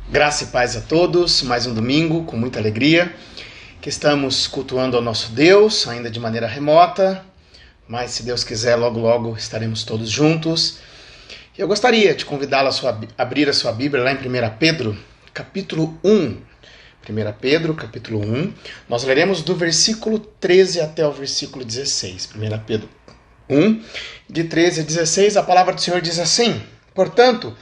Graça e paz a todos, mais um domingo com muita alegria, que estamos cultuando ao nosso Deus, ainda de maneira remota, mas se Deus quiser, logo logo estaremos todos juntos. E eu gostaria de convidá-lo a abrir a sua Bíblia lá em 1 Pedro, capítulo 1. 1 Pedro, capítulo 1, nós leremos do versículo 13 até o versículo 16. 1 Pedro 1, de 13 a 16, a palavra do Senhor diz assim: Portanto,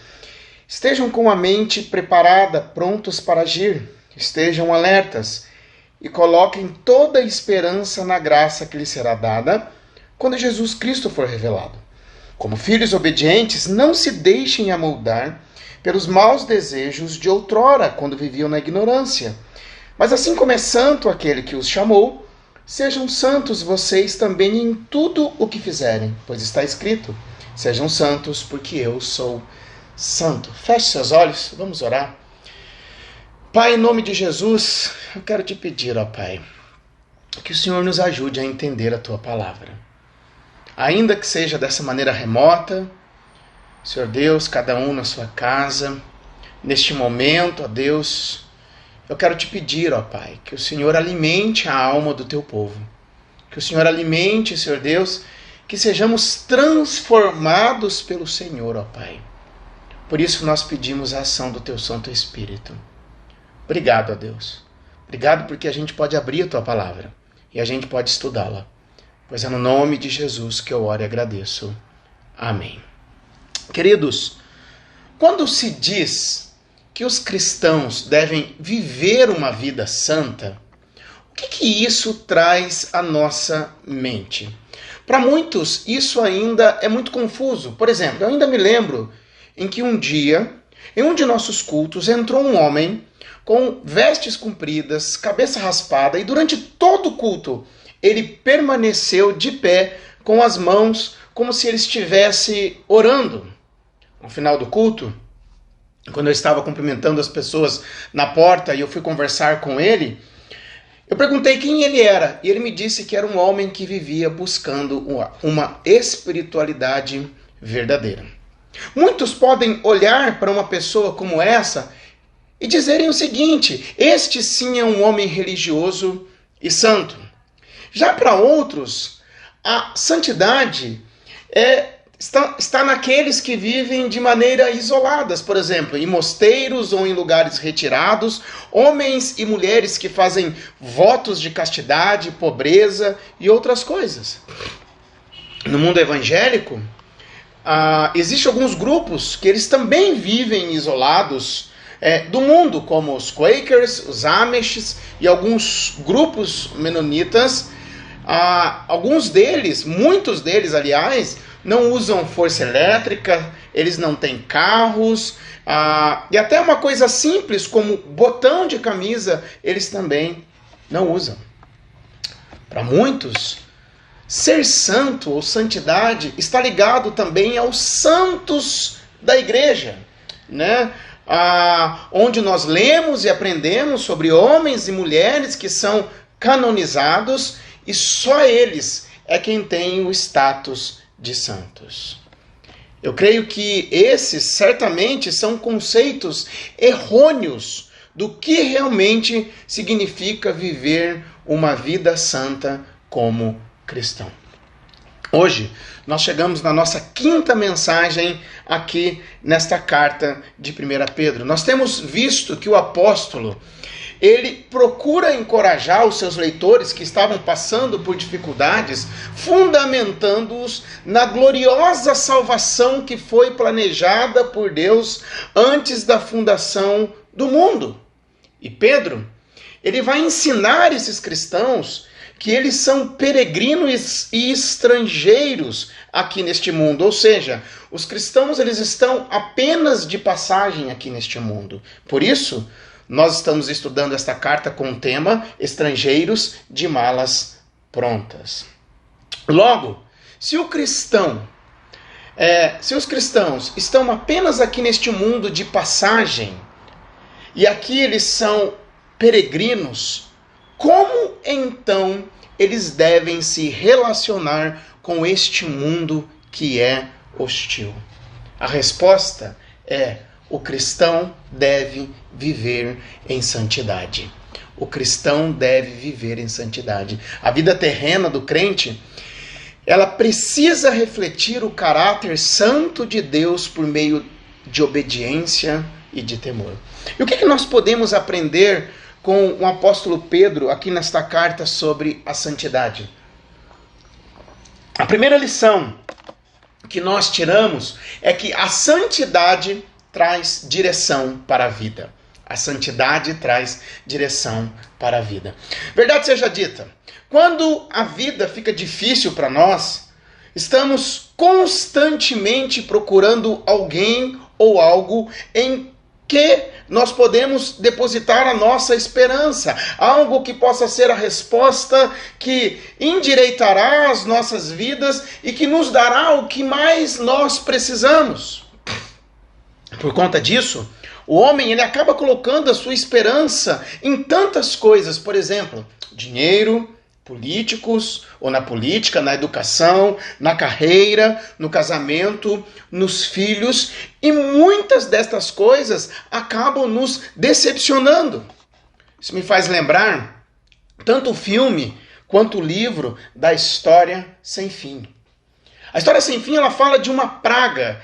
estejam com a mente preparada, prontos para agir, estejam alertas e coloquem toda a esperança na graça que lhes será dada quando Jesus Cristo for revelado. Como filhos obedientes, não se deixem amoldar pelos maus desejos de outrora, quando viviam na ignorância. Mas assim como é santo aquele que os chamou, sejam santos vocês também em tudo o que fizerem, pois está escrito: sejam santos, porque eu sou santo. Feche seus olhos, vamos orar. Pai, em nome de Jesus, eu quero te pedir, ó Pai, que o Senhor nos ajude a entender a Tua palavra. Ainda que seja dessa maneira remota, Senhor Deus, cada um na sua casa, neste momento, ó Deus, eu quero te pedir, ó Pai, que o Senhor alimente a alma do Teu povo. Que o Senhor alimente, Senhor Deus, que sejamos transformados pelo Senhor, ó Pai. Por isso nós pedimos a ação do Teu Santo Espírito. Obrigado, ó Deus. Obrigado porque a gente pode abrir a Tua palavra e a gente pode estudá-la. Pois é no nome de Jesus que eu oro e agradeço. Amém. Queridos, quando se diz que os cristãos devem viver uma vida santa, o que isso traz à nossa mente? Para muitos, isso ainda é muito confuso. Por exemplo, eu ainda me lembro em que um dia, em um de nossos cultos, entrou um homem com vestes compridas, cabeça raspada, e durante todo o culto ele permaneceu de pé com as mãos como se ele estivesse orando. No final do culto, quando eu estava cumprimentando as pessoas na porta e eu fui conversar com ele, eu perguntei quem ele era e ele me disse que era um homem que vivia buscando uma espiritualidade verdadeira. Muitos podem olhar para uma pessoa como essa e dizerem o seguinte: este sim é um homem religioso e santo. Já para outros, a santidade está naqueles que vivem de maneira isoladas, por exemplo, em mosteiros ou em lugares retirados, homens e mulheres que fazem votos de castidade, pobreza e outras coisas. No mundo evangélico, existem alguns grupos que eles também vivem isolados do mundo, como os Quakers, os Amishes e alguns grupos menonitas. Alguns deles, muitos deles, aliás, não usam força elétrica, eles não têm carros, e até uma coisa simples como botão de camisa, eles também não usam. Para muitos, ser santo ou santidade está ligado também aos santos da igreja, né? Onde nós lemos e aprendemos sobre homens e mulheres que são canonizados e só eles é quem tem o status de santos. Eu creio que esses certamente são conceitos errôneos do que realmente significa viver uma vida santa como cristão. Hoje, nós chegamos na nossa quinta mensagem aqui nesta carta de 1 Pedro. Nós temos visto que o apóstolo, ele procura encorajar os seus leitores que estavam passando por dificuldades, fundamentando-os na gloriosa salvação que foi planejada por Deus antes da fundação do mundo. E Pedro, ele vai ensinar esses cristãos que eles são peregrinos e estrangeiros aqui neste mundo. Ou seja, os cristãos eles estão apenas de passagem aqui neste mundo. Por isso, nós estamos estudando esta carta com o tema Estrangeiros de Malas Prontas. Logo, se os cristãos estão apenas aqui neste mundo de passagem, e aqui eles são peregrinos, como então eles devem se relacionar com este mundo que é hostil? A resposta é: o cristão deve viver em santidade. O cristão deve viver em santidade. A vida terrena do crente, ela precisa refletir o caráter santo de Deus por meio de obediência e de temor. E o que nós podemos aprender com o apóstolo Pedro aqui nesta carta sobre a santidade? A primeira lição que nós tiramos é que a santidade traz direção para a vida. A santidade traz direção para a vida. Verdade seja dita, quando a vida fica difícil para nós, estamos constantemente procurando alguém ou algo em que nós podemos depositar a nossa esperança. Algo que possa ser a resposta que endireitará as nossas vidas e que nos dará o que mais nós precisamos. Por conta disso, o homem ele acaba colocando a sua esperança em tantas coisas. Por exemplo, dinheiro, políticos, ou na política, na educação, na carreira, no casamento, nos filhos. E muitas destas coisas acabam nos decepcionando. Isso me faz lembrar tanto o filme quanto o livro da História Sem Fim. A História Sem Fim ela fala de uma praga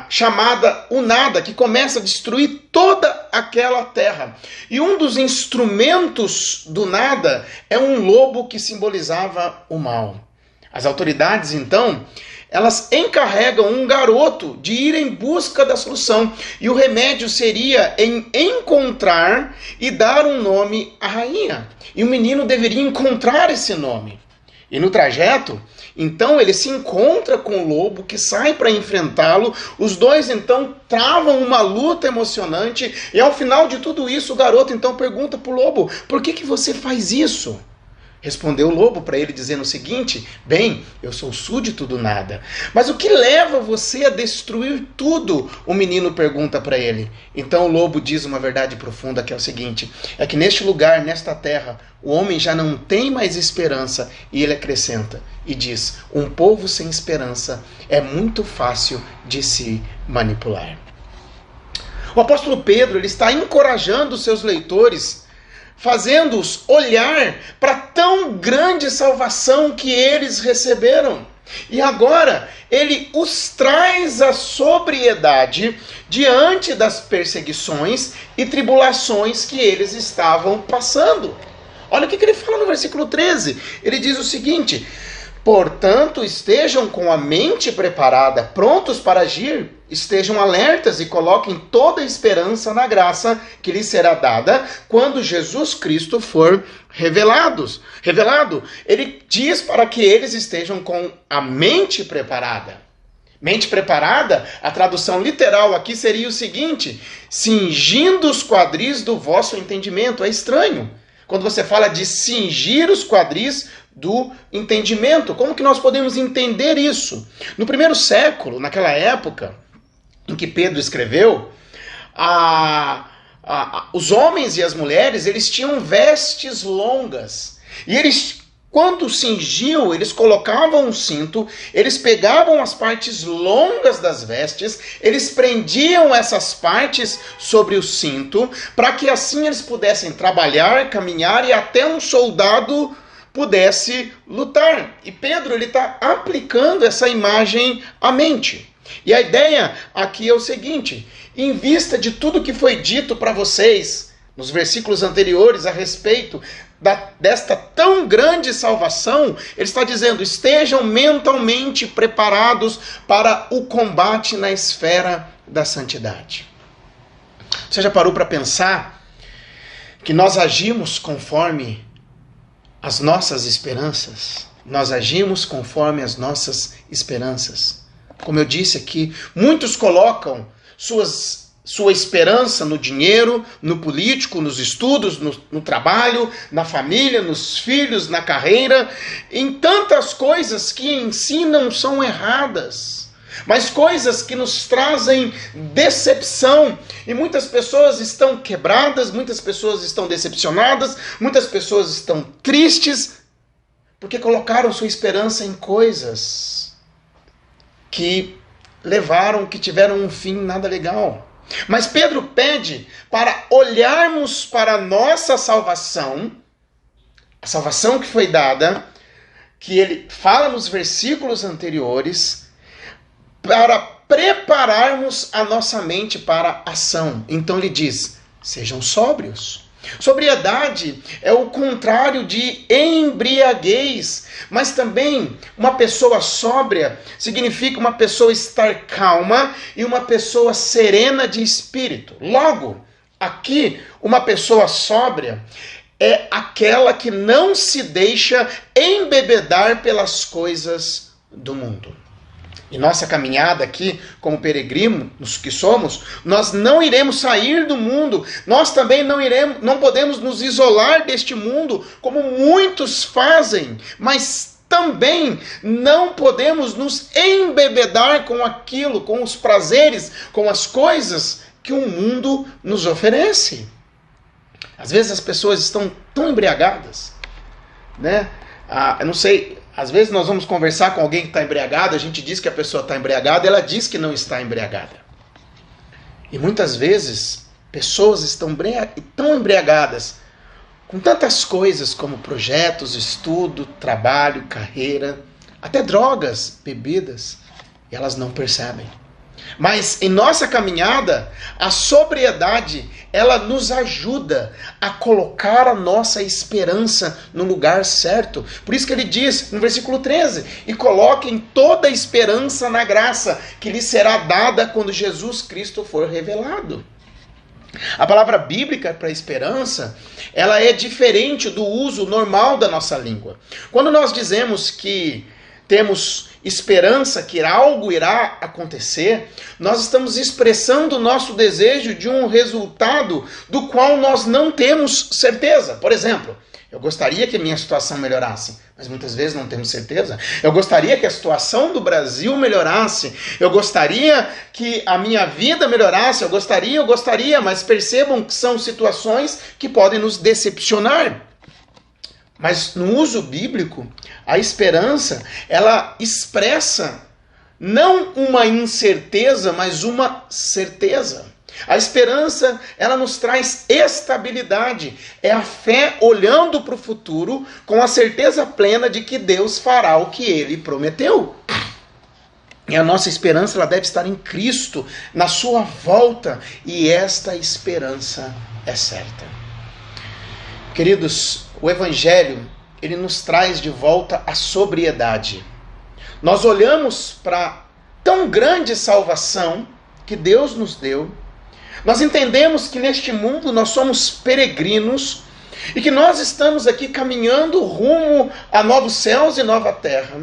chamada o nada, que começa a destruir toda aquela terra. E um dos instrumentos do nada é um lobo que simbolizava o mal. As autoridades, então, elas encarregam um garoto de ir em busca da solução. E o remédio seria em encontrar e dar um nome à rainha. E o menino deveria encontrar esse nome. E no trajeto, então ele se encontra com o lobo que sai para enfrentá-lo. Os dois então travam uma luta emocionante. E ao final de tudo isso, o garoto então pergunta para o lobo: por que você faz isso? Respondeu o lobo para ele dizendo o seguinte: bem, eu sou súdito do nada. Mas o que leva você a destruir tudo? O menino pergunta para ele. Então o lobo diz uma verdade profunda, que é o seguinte: é que neste lugar, nesta terra, o homem já não tem mais esperança. E ele acrescenta e diz: um povo sem esperança é muito fácil de se manipular. O apóstolo Pedro ele está encorajando os seus leitores, fazendo-os olhar para tão grande salvação que eles receberam. E agora ele os traz à sobriedade diante das perseguições e tribulações que eles estavam passando. Olha o que ele fala no versículo 13. Ele diz o seguinte: portanto, estejam com a mente preparada, prontos para agir, estejam alertas e coloquem toda a esperança na graça que lhes será dada quando Jesus Cristo for revelado. Ele diz para que eles estejam com a mente preparada. Mente preparada, a tradução literal aqui seria o seguinte: cingindo os quadris do vosso entendimento. É estranho quando você fala de cingir os quadris do entendimento. Como que nós podemos entender isso? No primeiro século, naquela época em que Pedro escreveu, os homens e as mulheres, eles tinham vestes longas. E eles, quando cingiam, eles colocavam um cinto, eles pegavam as partes longas das vestes, eles prendiam essas partes sobre o cinto, para que assim eles pudessem trabalhar, caminhar e até um soldado pudesse lutar. E Pedro ele está aplicando essa imagem à mente. E a ideia aqui é o seguinte: em vista de tudo que foi dito para vocês nos versículos anteriores a respeito desta tão grande salvação, ele está dizendo: estejam mentalmente preparados para o combate na esfera da santidade. Você já parou para pensar que nós agimos conforme as nossas esperanças? Nós agimos conforme as nossas esperanças. Como eu disse aqui, muitos colocam sua esperança no dinheiro, no político, nos estudos, no trabalho, na família, nos filhos, na carreira, em tantas coisas que em si não são erradas, mas coisas que nos trazem decepção. E muitas pessoas estão quebradas, muitas pessoas estão decepcionadas, muitas pessoas estão tristes, porque colocaram sua esperança em coisas que tiveram um fim nada legal. Mas Pedro pede para olharmos para a nossa salvação, a salvação que foi dada, que ele fala nos versículos anteriores, para prepararmos a nossa mente para a ação. Então ele diz, sejam sóbrios. Sobriedade é o contrário de embriaguez, mas também uma pessoa sóbria significa uma pessoa estar calma e uma pessoa serena de espírito. Logo, aqui, uma pessoa sóbria é aquela que não se deixa embebedar pelas coisas do mundo. Em nossa caminhada aqui, como peregrinos que somos, nós não iremos sair do mundo, nós também não podemos nos isolar deste mundo, como muitos fazem, mas também não podemos nos embebedar com aquilo, com os prazeres, com as coisas que o mundo nos oferece. Às vezes as pessoas estão tão embriagadas, né? Eu não sei... Às vezes nós vamos conversar com alguém que está embriagado, a gente diz que a pessoa está embriagada, ela diz que não está embriagada. E muitas vezes, pessoas estão tão embriagadas com tantas coisas como projetos, estudo, trabalho, carreira, até drogas, bebidas, e elas não percebem. Mas em nossa caminhada, a sobriedade, ela nos ajuda a colocar a nossa esperança no lugar certo. Por isso que ele diz no versículo 13, e coloquem toda a esperança na graça que lhes será dada quando Jesus Cristo for revelado. A palavra bíblica para esperança, ela é diferente do uso normal da nossa língua. Quando nós dizemos que temos esperança que algo irá acontecer, nós estamos expressando o nosso desejo de um resultado do qual nós não temos certeza. Por exemplo, eu gostaria que a minha situação melhorasse, mas muitas vezes não temos certeza. Eu gostaria que a situação do Brasil melhorasse. Eu gostaria que a minha vida melhorasse. Eu gostaria, mas percebam que são situações que podem nos decepcionar. Mas no uso bíblico, a esperança, ela expressa não uma incerteza, mas uma certeza. A esperança, ela nos traz estabilidade. É a fé olhando para o futuro com a certeza plena de que Deus fará o que Ele prometeu. E a nossa esperança, ela deve estar em Cristo, na sua volta. E esta esperança é certa. Queridos, o Evangelho, ele nos traz de volta a sobriedade. Nós olhamos para tão grande salvação que Deus nos deu. Nós entendemos que neste mundo nós somos peregrinos e que nós estamos aqui caminhando rumo a novos céus e nova terra.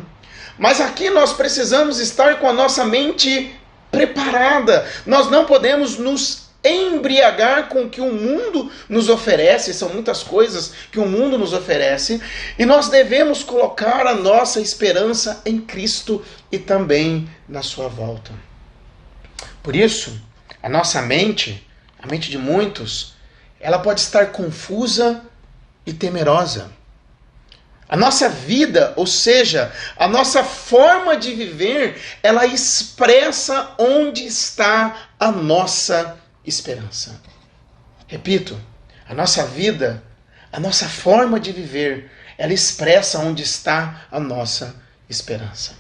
Mas aqui nós precisamos estar com a nossa mente preparada. Nós não podemos nos embriagar com o que o mundo nos oferece, são muitas coisas que o mundo nos oferece, e nós devemos colocar a nossa esperança em Cristo e também na sua volta. Por isso, a nossa mente, a mente de muitos, ela pode estar confusa e temerosa. A nossa vida, ou seja, a nossa forma de viver, ela expressa onde está a nossa esperança. Repito, a nossa vida, a nossa forma de viver, ela expressa onde está a nossa esperança.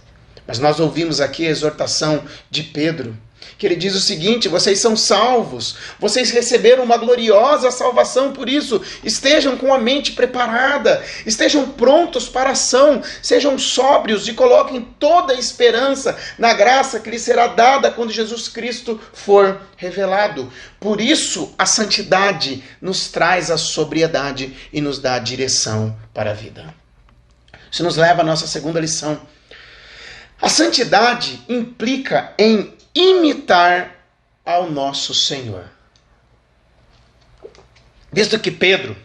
Mas nós ouvimos aqui a exortação de Pedro, que ele diz o seguinte: vocês são salvos, vocês receberam uma gloriosa salvação, por isso estejam com a mente preparada, estejam prontos para a ação, sejam sóbrios e coloquem toda a esperança na graça que lhes será dada quando Jesus Cristo for revelado. Por isso a santidade nos traz a sobriedade e nos dá a direção para a vida. Isso nos leva à nossa segunda lição. A santidade implica em imitar ao nosso Senhor. Visto que Pedro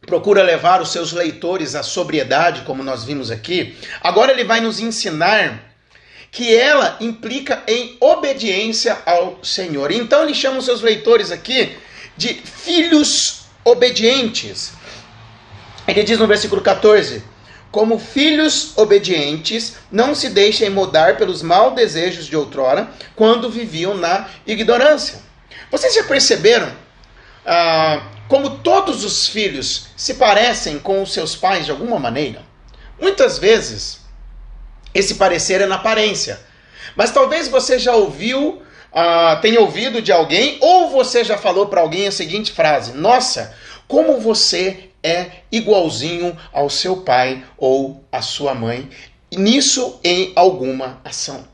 procura levar os seus leitores à sobriedade, como nós vimos aqui, agora ele vai nos ensinar que ela implica em obediência ao Senhor. Então ele chama os seus leitores aqui de filhos obedientes. Ele diz no versículo 14: como filhos obedientes, não se deixem mudar pelos maus desejos de outrora, quando viviam na ignorância. Vocês já perceberam como todos os filhos se parecem com os seus pais de alguma maneira? Muitas vezes, esse parecer é na aparência. Mas talvez você já tenha ouvido de alguém, ou você já falou para alguém a seguinte frase: nossa, como você é igualzinho ao seu pai ou à sua mãe, nisso em alguma ação.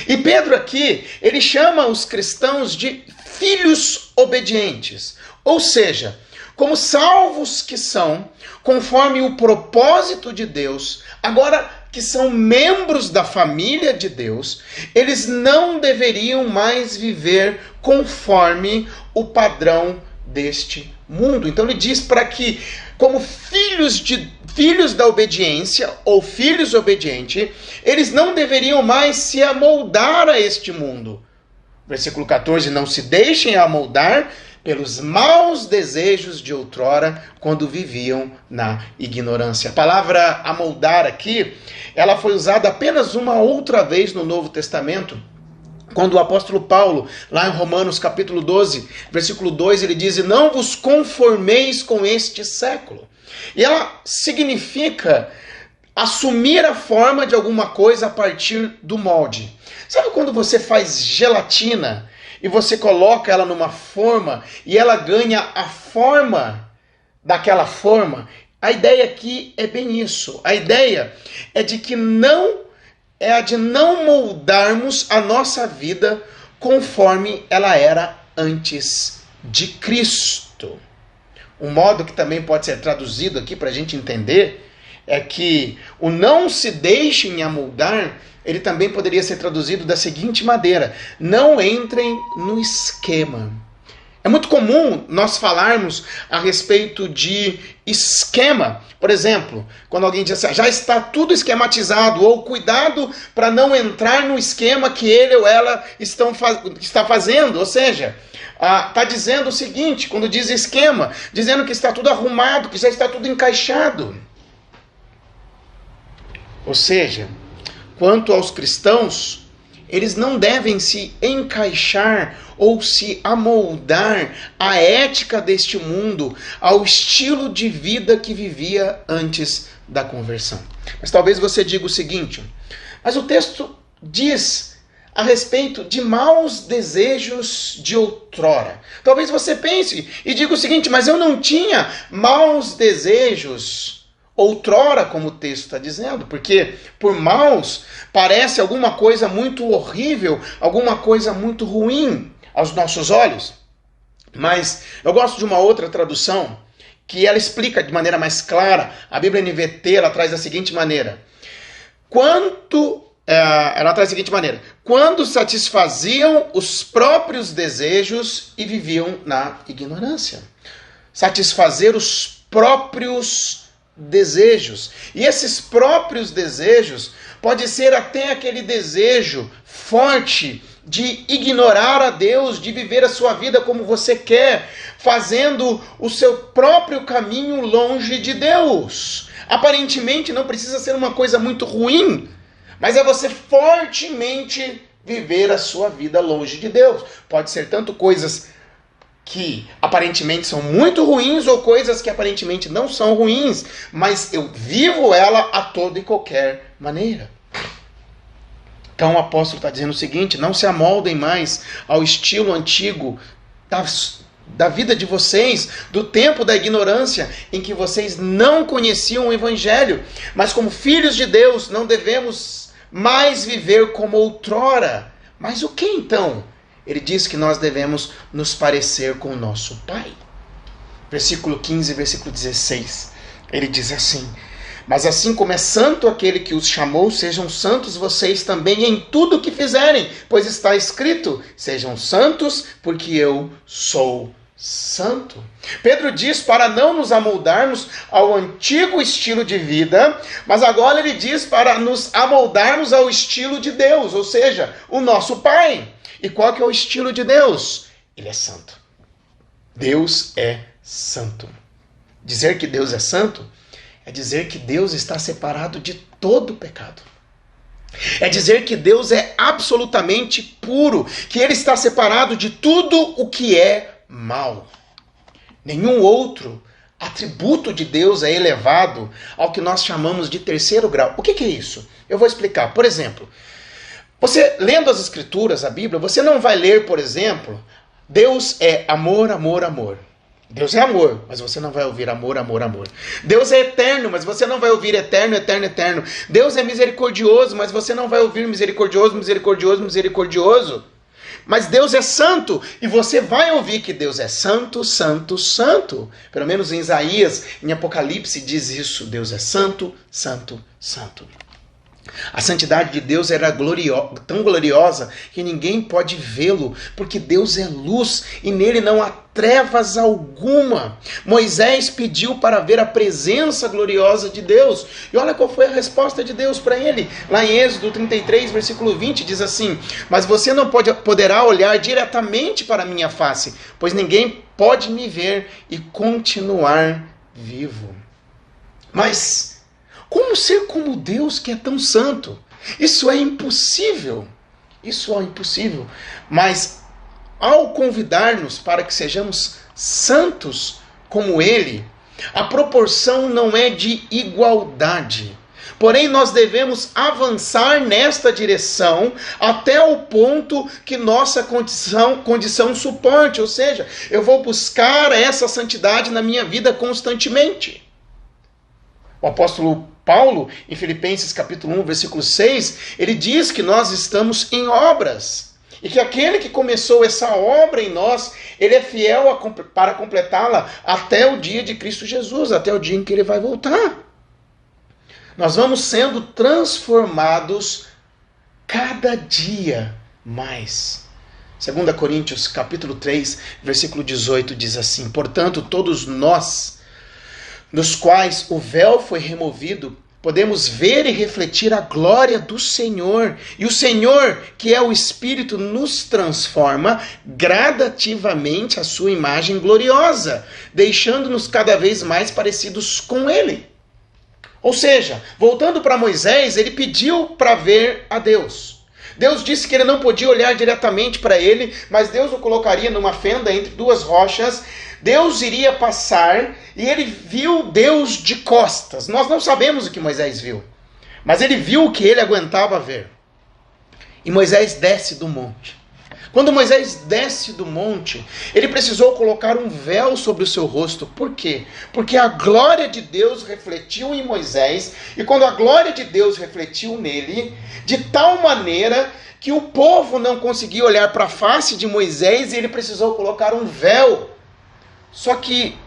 E Pedro aqui, ele chama os cristãos de filhos obedientes, ou seja, como salvos que são, conforme o propósito de Deus, agora que são membros da família de Deus, eles não deveriam mais viver conforme o padrão deste mundo. Então ele diz para que, como filhos da obediência, ou filhos obedientes, eles não deveriam mais se amoldar a este mundo. Versículo 14, não se deixem amoldar pelos maus desejos de outrora, quando viviam na ignorância. A palavra amoldar aqui, ela foi usada apenas uma outra vez no Novo Testamento, quando o apóstolo Paulo, lá em Romanos capítulo 12, versículo 2, ele diz: não vos conformeis com este século. E ela significa assumir a forma de alguma coisa a partir do molde. Sabe quando você faz gelatina e você coloca ela numa forma e ela ganha a forma daquela forma? A ideia aqui é bem isso. A ideia é de não moldarmos a nossa vida conforme ela era antes de Cristo. Um modo que também pode ser traduzido aqui para a gente entender é que o não se deixem amoldar, ele também poderia ser traduzido da seguinte maneira: não entrem no esquema. É muito comum nós falarmos a respeito de esquema. Por exemplo, quando alguém diz assim, já está tudo esquematizado, ou cuidado para não entrar no esquema que ele ou ela está fazendo. Ou seja, está dizendo o seguinte, quando diz esquema, dizendo que está tudo arrumado, que já está tudo encaixado. Ou seja, quanto aos cristãos, eles não devem se encaixar ou se amoldar à ética deste mundo, ao estilo de vida que vivia antes da conversão. Mas talvez você diga o seguinte: mas o texto diz a respeito de maus desejos de outrora. Talvez você pense e diga o seguinte: mas eu não tinha maus desejos outrora, como o texto está dizendo, porque por maus parece alguma coisa muito horrível, alguma coisa muito ruim aos nossos olhos. Mas eu gosto de uma outra tradução que ela explica de maneira mais clara. A Bíblia NVT, ela traz da seguinte maneira: quando satisfaziam os próprios desejos e viviam na ignorância. Satisfazer os próprios desejos. E esses próprios desejos pode ser até aquele desejo forte de ignorar a Deus, de viver a sua vida como você quer, fazendo o seu próprio caminho longe de Deus. Aparentemente não precisa ser uma coisa muito ruim, mas é você fortemente viver a sua vida longe de Deus. Pode ser tanto coisas que aparentemente são muito ruins ou coisas que aparentemente não são ruins, mas eu vivo ela a toda e qualquer maneira. Então o apóstolo está dizendo o seguinte: não se amoldem mais ao estilo antigo da vida de vocês, do tempo da ignorância, em que vocês não conheciam o evangelho, mas como filhos de Deus não devemos mais viver como outrora. Mas o que então? Ele diz que nós devemos nos parecer com o nosso Pai. Versículo 15, versículo 16. Ele diz assim: mas assim como é santo aquele que os chamou, sejam santos vocês também em tudo o que fizerem, pois está escrito: sejam santos, porque eu sou santo. Pedro diz para não nos amoldarmos ao antigo estilo de vida, mas agora ele diz para nos amoldarmos ao estilo de Deus, ou seja, o nosso Pai. E qual que é o estilo de Deus? Ele é santo. Deus é santo. Dizer que Deus é santo É dizer que Deus está separado de todo pecado. É dizer que Deus é absolutamente puro, que Ele está separado de tudo o que é mal. Nenhum outro atributo de Deus é elevado ao que nós chamamos de terceiro grau. O que é isso? Eu vou explicar. Por exemplo, você lendo as Escrituras, a Bíblia, você não vai ler, por exemplo, Deus é amor, amor, amor. Deus é amor, mas você não vai ouvir amor, amor, amor. Deus é eterno, mas você não vai ouvir eterno, eterno, eterno. Deus é misericordioso, mas você não vai ouvir misericordioso, misericordioso, misericordioso. Mas Deus é santo, e você vai ouvir que Deus é santo, santo, santo. Pelo menos em Isaías, em Apocalipse diz isso. Deus é santo, santo, santo. A santidade de Deus era tão gloriosa que ninguém pode vê-lo, porque Deus é luz e nele não há trevas alguma. Moisés pediu para ver a presença gloriosa de Deus. E olha qual foi a resposta de Deus para ele. Lá em Êxodo 33, versículo 20, diz assim: mas você não poderá olhar diretamente para a minha face, pois ninguém pode me ver e continuar vivo. Mas como ser como Deus que é tão santo? Isso é impossível. Isso é impossível. Mas ao convidar-nos para que sejamos santos como Ele, a proporção não é de igualdade. Porém, nós devemos avançar nesta direção até o ponto que nossa condição suporte. Ou seja, eu vou buscar essa santidade na minha vida constantemente. O apóstolo Paulo, em Filipenses capítulo 1, versículo 6, ele diz que nós estamos em obras. E que aquele que começou essa obra em nós, ele é fiel para completá-la até o dia de Cristo Jesus, até o dia em que ele vai voltar. Nós vamos sendo transformados cada dia mais. 2 Coríntios capítulo 3, versículo 18 diz assim: portanto, todos nós, nos quais o véu foi removido, podemos ver e refletir a glória do Senhor. E o Senhor, que é o Espírito, nos transforma gradativamente à sua imagem gloriosa, deixando-nos cada vez mais parecidos com Ele. Ou seja, voltando para Moisés, ele pediu para ver a Deus. Deus disse que ele não podia olhar diretamente para ele, mas Deus o colocaria numa fenda entre duas rochas. Deus iria passar e ele viu Deus de costas. Nós não sabemos o que Moisés viu, mas ele viu o que ele aguentava ver. E Moisés desce do monte. Quando Moisés desce do monte, ele precisou colocar um véu sobre o seu rosto. Por quê? Porque a glória de Deus refletiu em Moisés, e quando a glória de Deus refletiu nele, de tal maneira que o povo não conseguia olhar para a face de Moisés e ele precisou colocar um véu. Só que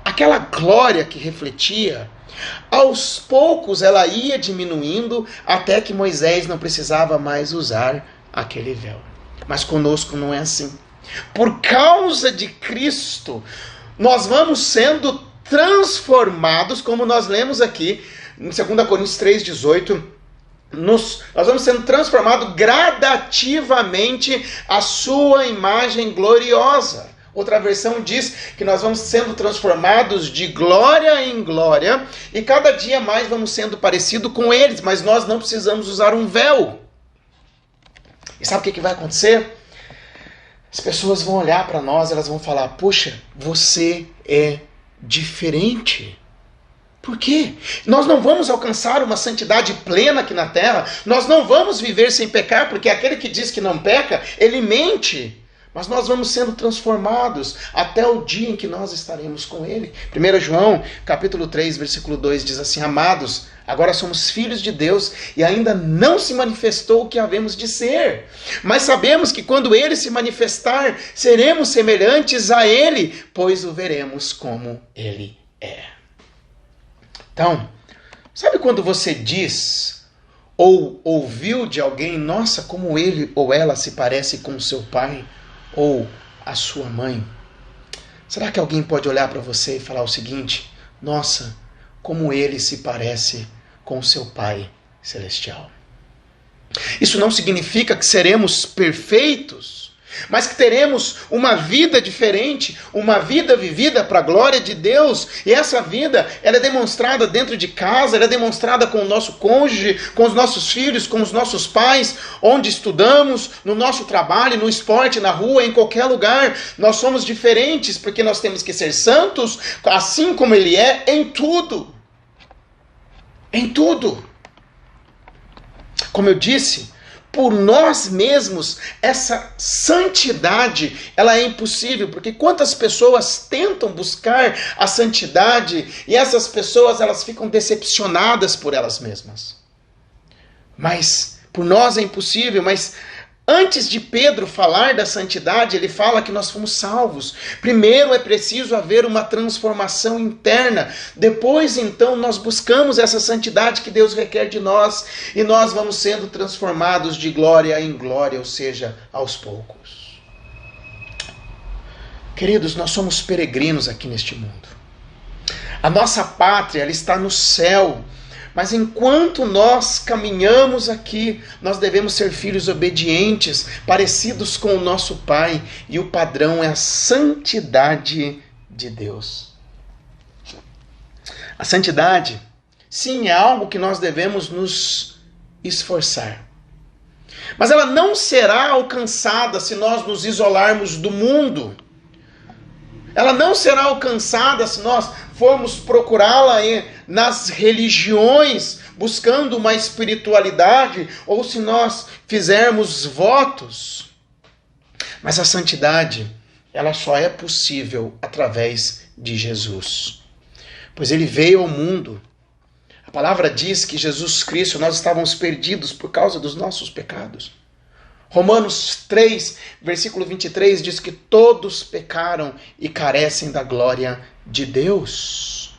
aquela glória que refletia, aos poucos ela ia diminuindo até que Moisés não precisava mais usar aquele véu. Mas conosco não é assim. Por causa de Cristo, nós vamos sendo transformados, como nós lemos aqui em 2 Coríntios 3,18, nós vamos sendo transformados gradativamente à sua imagem gloriosa. Outra versão diz que nós vamos sendo transformados de glória em glória e cada dia mais vamos sendo parecidos com eles, mas nós não precisamos usar um véu. E sabe o que vai acontecer? As pessoas vão olhar para nós, elas vão falar: puxa, você é diferente. Por quê? Nós não vamos alcançar uma santidade plena aqui na terra, nós não vamos viver sem pecar, porque aquele que diz que não peca, ele mente. Mas nós vamos sendo transformados até o dia em que nós estaremos com Ele. 1 João, capítulo 3, versículo 2, diz assim: amados, agora somos filhos de Deus e ainda não se manifestou o que havemos de ser. Mas sabemos que quando Ele se manifestar, seremos semelhantes a Ele, pois o veremos como Ele é. Então, sabe quando você diz ou ouviu de alguém: nossa, como ele ou ela se parece com o seu pai ou a sua mãe? Será que alguém pode olhar para você e falar o seguinte: nossa, como ele se parece com o seu Pai Celestial? Isso não significa que seremos perfeitos. mas que teremos uma vida diferente, uma vida vivida para a glória de Deus. E essa vida, ela é demonstrada dentro de casa, ela é demonstrada com o nosso cônjuge, com os nossos filhos, com os nossos pais, onde estudamos, no nosso trabalho, no esporte, na rua, em qualquer lugar. Nós somos diferentes porque nós temos que ser santos, assim como Ele é, em tudo. Em tudo. Como eu disse, por nós mesmos, essa santidade, ela é impossível, porque quantas pessoas tentam buscar a santidade e essas pessoas, elas ficam decepcionadas por elas mesmas. Mas por nós é impossível, mas antes de Pedro falar da santidade, ele fala que nós fomos salvos. Primeiro é preciso haver uma transformação interna. Depois, então, nós buscamos essa santidade que Deus requer de nós. E nós vamos sendo transformados de glória em glória, ou seja, aos poucos. Queridos, nós somos peregrinos aqui neste mundo. A nossa pátria, ela está no céu. Mas enquanto nós caminhamos aqui, nós devemos ser filhos obedientes, parecidos com o nosso Pai. E o padrão é a santidade de Deus. A santidade, sim, é algo que nós devemos nos esforçar. Mas ela não será alcançada se nós nos isolarmos do mundo. Ela não será alcançada se nós formos procurá-la nas religiões, buscando uma espiritualidade, ou se nós fizermos votos. Mas a santidade, ela só é possível através de Jesus. Pois Ele veio ao mundo. A palavra diz que Jesus Cristo, nós estávamos perdidos por causa dos nossos pecados. Romanos 3, versículo 23, diz que todos pecaram e carecem da glória de Deus.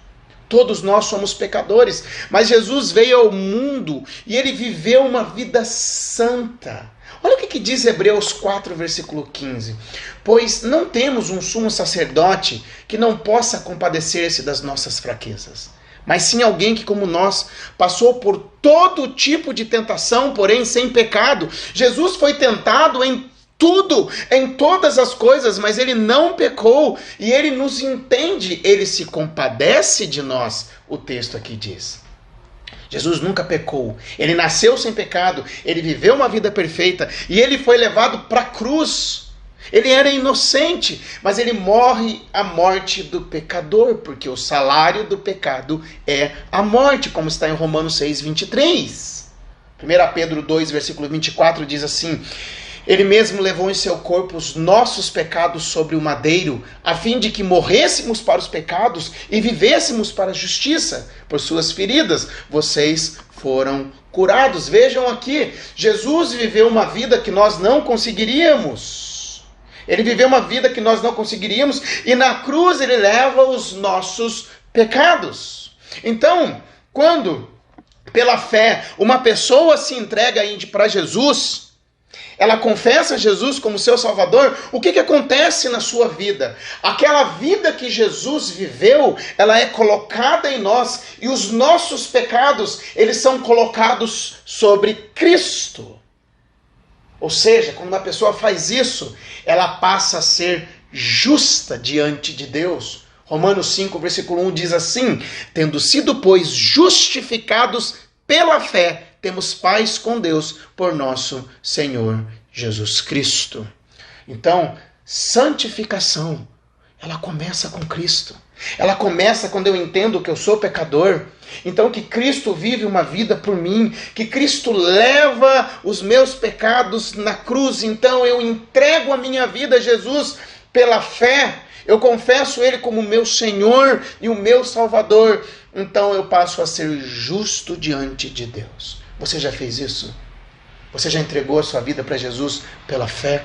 Todos nós somos pecadores, mas Jesus veio ao mundo e Ele viveu uma vida santa. Olha o que diz Hebreus 4, versículo 15. Pois não temos um sumo sacerdote que não possa compadecer-se das nossas fraquezas, mas sim alguém que, como nós, passou por todo tipo de tentação, porém sem pecado. Jesus foi tentado em tudo, em todas as coisas, mas Ele não pecou. E Ele nos entende, Ele se compadece de nós, o texto aqui diz. Jesus nunca pecou, Ele nasceu sem pecado, Ele viveu uma vida perfeita e Ele foi levado para a cruz. Ele era inocente, mas Ele morre a morte do pecador, porque o salário do pecado é a morte, como está em Romanos 6, 23. 1 Pedro 2, versículo 24 diz assim: Ele mesmo levou em seu corpo os nossos pecados sobre o madeiro, a fim de que morrêssemos para os pecados e vivêssemos para a justiça. Por suas feridas, vocês foram curados. Vejam aqui, Jesus viveu uma vida que nós não conseguiríamos. Ele viveu uma vida que nós não conseguiríamos e na cruz Ele leva os nossos pecados. Então, quando, pela fé, uma pessoa se entrega para Jesus, ela confessa Jesus como seu Salvador, o que acontece na sua vida? Aquela vida que Jesus viveu, ela é colocada em nós e os nossos pecados, eles são colocados sobre Cristo. Ou seja, quando uma pessoa faz isso, ela passa a ser justa diante de Deus. Romanos 5, versículo 1 diz assim: Tendo sido, pois, justificados pela fé, temos paz com Deus por nosso Senhor Jesus Cristo. Então, santificação, ela começa com Cristo. Ela começa quando eu entendo que eu sou pecador. Então que Cristo vive uma vida por mim, que Cristo leva os meus pecados na cruz. Então eu entrego a minha vida a Jesus pela fé. Eu confesso Ele como meu Senhor e o meu Salvador. Então eu passo a ser justo diante de Deus. Você já fez isso? Você já entregou a sua vida para Jesus pela fé?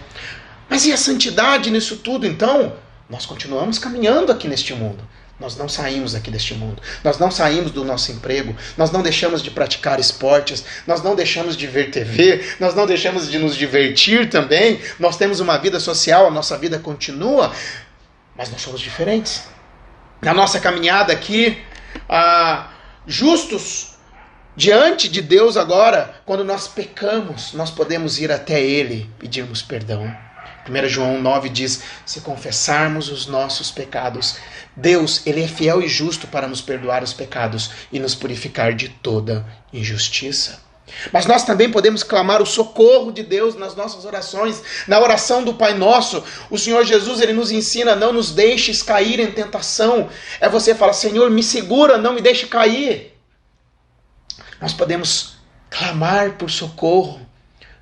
Mas e a santidade nisso tudo então? Nós continuamos caminhando aqui neste mundo. Nós não saímos aqui deste mundo. Nós não saímos do nosso emprego. Nós não deixamos de praticar esportes. Nós não deixamos de ver TV. Nós não deixamos de nos divertir também. Nós temos uma vida social. A nossa vida continua. Mas nós somos diferentes. Na nossa caminhada aqui, justos diante de Deus agora, quando nós pecamos, nós podemos ir até Ele, pedirmos perdão. 1 João 9 diz, se confessarmos os nossos pecados, Deus, Ele é fiel e justo para nos perdoar os pecados e nos purificar de toda injustiça. Mas nós também podemos clamar o socorro de Deus nas nossas orações, na oração do Pai Nosso. O Senhor Jesus, Ele nos ensina, não nos deixes cair em tentação. É você falar, Senhor, me segura, não me deixe cair. Nós podemos clamar por socorro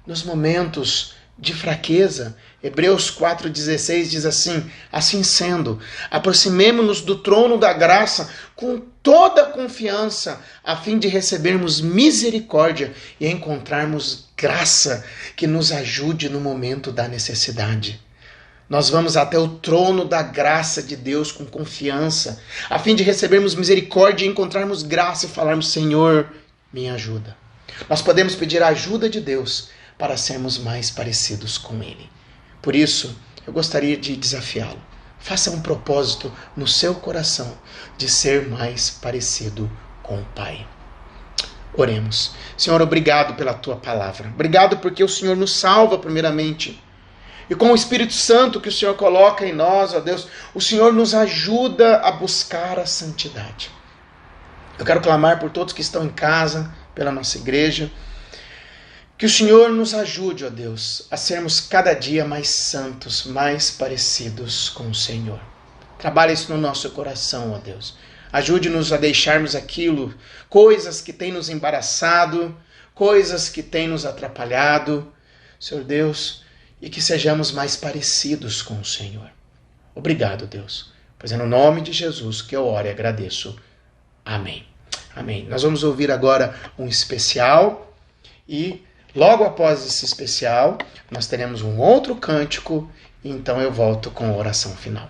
nos momentos de fraqueza. Hebreus 4,16 diz assim, assim sendo, aproximemo-nos do trono da graça com toda a confiança, a fim de recebermos misericórdia e encontrarmos graça que nos ajude no momento da necessidade. Nós vamos até o trono da graça de Deus com confiança, a fim de recebermos misericórdia e encontrarmos graça e falarmos, Senhor, me ajuda. Nós podemos pedir a ajuda de Deus para sermos mais parecidos com Ele. Por isso, eu gostaria de desafiá-lo. Faça um propósito no seu coração de ser mais parecido com o Pai. Oremos. Senhor, obrigado pela Tua palavra. Obrigado porque o Senhor nos salva primeiramente. E com o Espírito Santo que o Senhor coloca em nós, ó Deus, o Senhor nos ajuda a buscar a santidade. Eu quero clamar por todos que estão em casa, pela nossa igreja, que o Senhor nos ajude, ó Deus, a sermos cada dia mais santos, mais parecidos com o Senhor. Trabalhe isso no nosso coração, ó Deus. Ajude-nos a deixarmos aquilo, coisas que têm nos embaraçado, coisas que têm nos atrapalhado, Senhor Deus, e que sejamos mais parecidos com o Senhor. Obrigado, Deus, pois é no nome de Jesus que eu oro e agradeço. Amém. Amém. Nós vamos ouvir agora um especial e logo após esse especial, nós teremos um outro cântico, e então eu volto com a oração final.